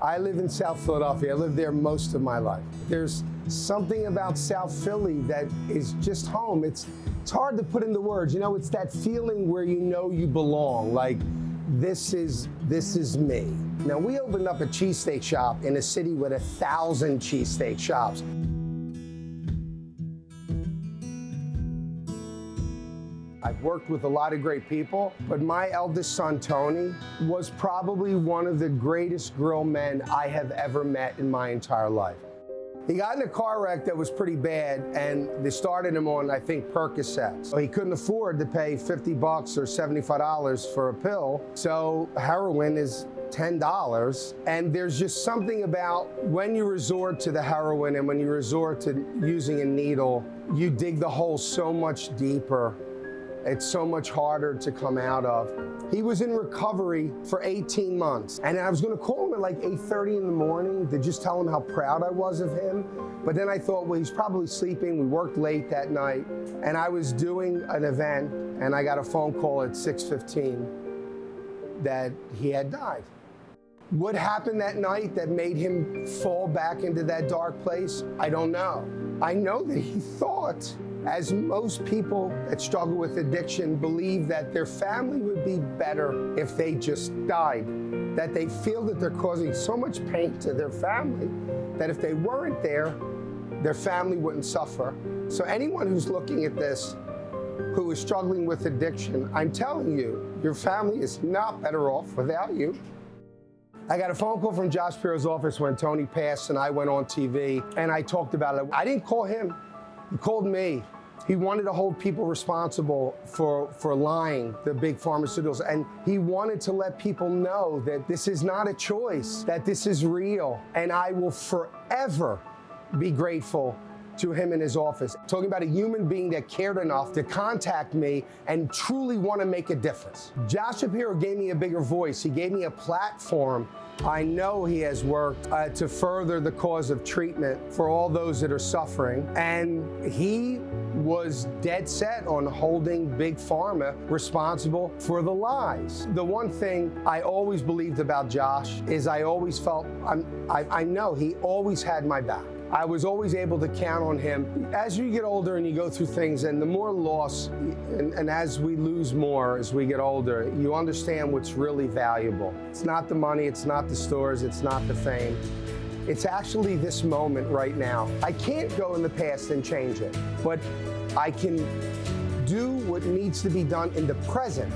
I live in South Philadelphia. I lived there most of my life. There's something about South Philly that is just home. It's hard to put into words. You know, it's that feeling where you know you belong. Like, this is me. Now, we opened up a cheesesteak shop in a city with 1,000 cheesesteak shops. I've worked with a lot of great people, but my eldest son, Tony, was probably one of the greatest grill men I have ever met in my entire life. He got in a car wreck that was pretty bad, and they started him on, I think, Percocets. So he couldn't afford to pay $50 or $75 for a pill, so heroin is $10. And there's just something about when you resort to the heroin and when you resort to using a needle, you dig the hole so much deeper. It's so much harder to come out of. He was in recovery for 18 months. And I was gonna call him at like 8:30 in the morning to just tell him how proud I was of him. But then I thought, well, he's probably sleeping. We worked late that night. And I was doing an event and I got a phone call at 6:15 that he had died. What happened that night that made him fall back into that dark place? I don't know. I know that he thought, as most people that struggle with addiction believe, that their family would be better if they just died. That they feel that they're causing so much pain to their family that if they weren't there, their family wouldn't suffer. So anyone who's looking at this, who is struggling with addiction, I'm telling you, your family is not better off without you. I got a phone call from Josh Piro's office when Tony passed and I went on TV and I talked about it. I didn't call him. He called me. He wanted to hold people responsible for lying, the big pharmaceuticals, and he wanted to let people know that this is not a choice, that this is real, and I will forever be grateful to him in his office. Talking about a human being that cared enough to contact me and truly want to make a difference. Josh Shapiro gave me a bigger voice. He gave me a platform. I know he has worked to further the cause of treatment for all those that are suffering, and he was dead set on holding Big Pharma responsible for the lies. The one thing I always believed about Josh is I always felt, I know he always had my back. I was always able to count on him. As you get older and you go through things, and the more loss, and as we lose more as we get older, you understand what's really valuable. It's not the money, it's not the stores, it's not the fame. It's actually this moment right now. I can't go in the past and change it, but I can do what needs to be done in the present